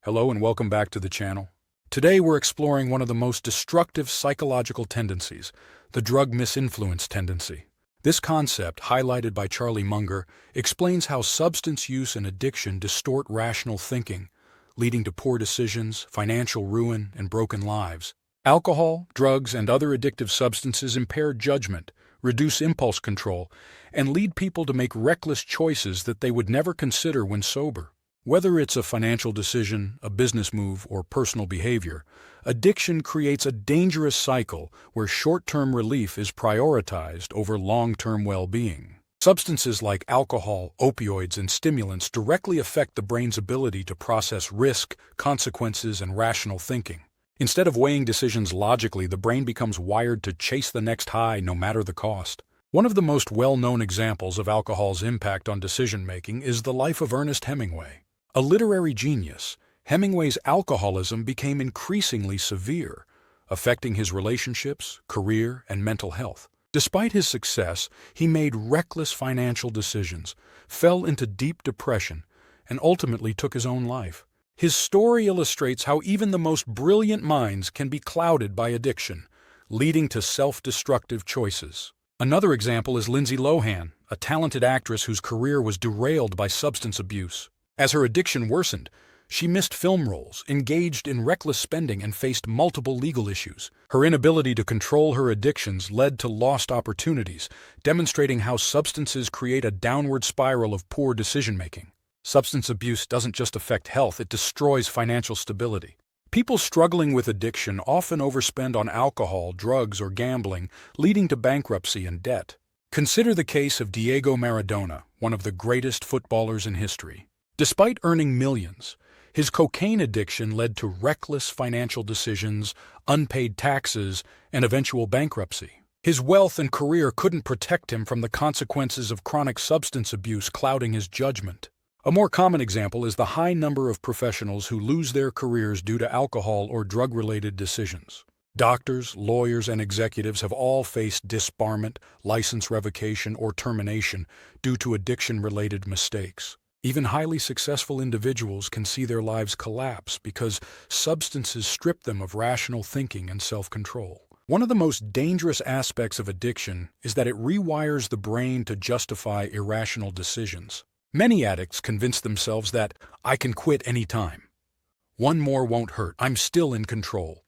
Hello and welcome back to the channel. Today we're exploring one of the most destructive psychological tendencies, the drug-misinfluence tendency. This concept, highlighted by Munger, explains how substance use and addiction distort rational thinking, leading to poor decisions, financial ruin, and broken lives. Alcohol, drugs, and other addictive substances impair judgment, reduce impulse control, and lead people to make reckless choices that they would never consider when sober. Whether it's a financial decision, a business move, or personal behavior, addiction creates a dangerous cycle where short-term relief is prioritized over long-term well-being. Substances like alcohol, opioids, and stimulants directly affect the brain's ability to process risk, consequences, and rational thinking. Instead of weighing decisions logically, the brain becomes wired to chase the next high no matter the cost. One of the most well-known examples of alcohol's impact on decision-making is the life of Ernest Hemingway. A literary genius, Hemingway's alcoholism became increasingly severe, affecting his relationships, career, and mental health. Despite his success, he made reckless financial decisions, fell into deep depression, and ultimately took his own life. His story illustrates how even the most brilliant minds can be clouded by addiction, leading to self-destructive choices. Another example is Lindsay Lohan, a talented actress whose career was derailed by substance abuse. As her addiction worsened, she missed film roles, engaged in reckless spending, and faced multiple legal issues. Her inability to control her addictions led to lost opportunities, demonstrating how substances create a downward spiral of poor decision-making. Substance abuse doesn't just affect health, it destroys financial stability. People struggling with addiction often overspend on alcohol, drugs, or gambling, leading to bankruptcy and debt. Consider the case of Diego Maradona, one of the greatest footballers in history. Despite earning millions, his cocaine addiction led to reckless financial decisions, unpaid taxes, and eventual bankruptcy. His wealth and career couldn't protect him from the consequences of chronic substance abuse clouding his judgment. A more common example is the high number of professionals who lose their careers due to alcohol or drug-related decisions. Doctors, lawyers, and executives have all faced disbarment, license revocation, or termination due to addiction-related mistakes. Even highly successful individuals can see their lives collapse because substances strip them of rational thinking and self-control. One of the most dangerous aspects of addiction is that it rewires the brain to justify irrational decisions. Many addicts convince themselves that, "I can quit any time. One more won't hurt. I'm still in control."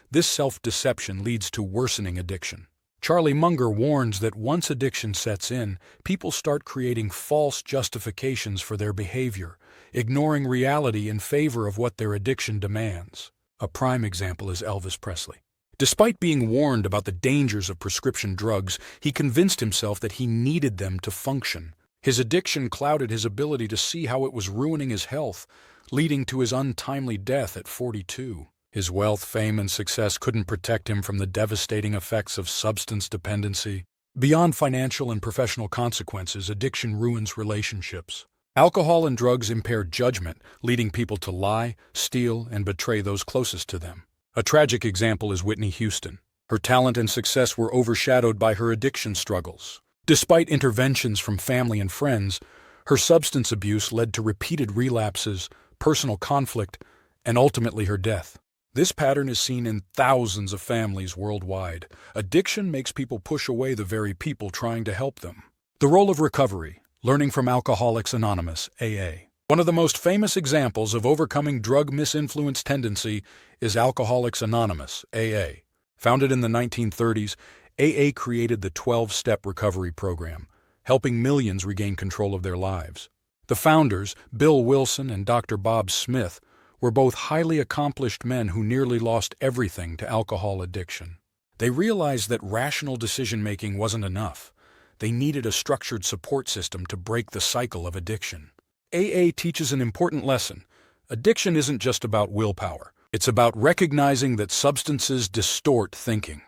This self-deception leads to worsening addiction. Munger warns that once addiction sets in, people start creating false justifications for their behavior, ignoring reality in favor of what their addiction demands. A prime example is Elvis Presley. Despite being warned about the dangers of prescription drugs, he convinced himself that he needed them to function. His addiction clouded his ability to see how it was ruining his health, leading to his untimely death at 42. His wealth, fame, and success couldn't protect him from the devastating effects of substance dependency. Beyond financial and professional consequences, addiction ruins relationships. Alcohol and drugs impair judgment, leading people to lie, steal, and betray those closest to them. A tragic example is Whitney Houston. Her talent and success were overshadowed by her addiction struggles. Despite interventions from family and friends, her substance abuse led to repeated relapses, personal conflict, and ultimately her death. This pattern is seen in thousands of families worldwide. Addiction makes people push away the very people trying to help them. The role of recovery, learning from Alcoholics Anonymous, AA. One of the most famous examples of overcoming drug-misinfluence tendency is Alcoholics Anonymous, AA. Founded in the 1930s, AA created the 12-step recovery program, helping millions regain control of their lives. The founders, Bill Wilson and Dr. Bob Smith, were both highly accomplished men who nearly lost everything to alcohol addiction. They realized that rational decision-making wasn't enough. They needed a structured support system to break the cycle of addiction. AA teaches an important lesson. Addiction isn't just about willpower. It's about recognizing that substances distort thinking,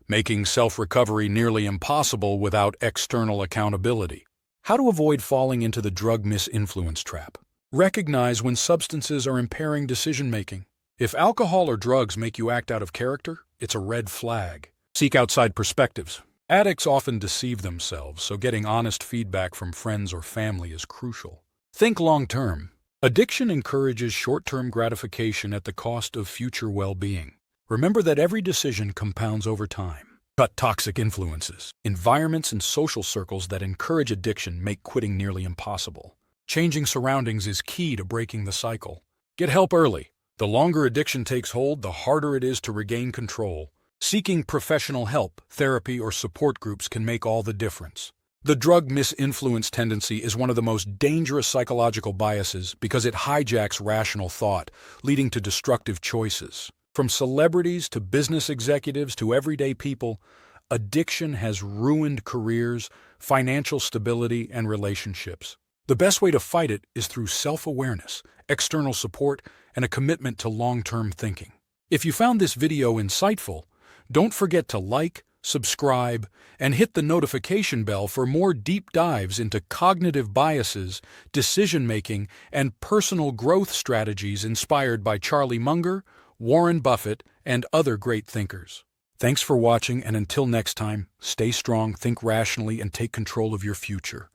making self-recovery nearly impossible without external accountability. How to avoid falling into the drug-misinfluence trap. Recognize when substances are impairing decision-making. If alcohol or drugs make you act out of character, it's a red flag. Seek outside perspectives. Addicts often deceive themselves, so getting honest feedback from friends or family is crucial. Think long-term. Addiction encourages short-term gratification at the cost of future well-being. Remember that every decision compounds over time. Cut toxic influences. Environments and social circles that encourage addiction make quitting nearly impossible. Changing surroundings is key to breaking the cycle. Get help early. The longer addiction takes hold, the harder it is to regain control. Seeking professional help, therapy, or support groups can make all the difference. The drug-misinfluence tendency is one of the most dangerous psychological biases because it hijacks rational thought, leading to destructive choices. From celebrities to business executives to everyday people, addiction has ruined careers, financial stability, and relationships. The best way to fight it is through self-awareness, external support, and a commitment to long-term thinking. If you found this video insightful, don't forget to like, subscribe, and hit the notification bell for more deep dives into cognitive biases, decision-making, and personal growth strategies inspired by Charlie Munger, Warren Buffett, and other great thinkers. Thanks for watching, and until next time, stay strong, think rationally, and take control of your future.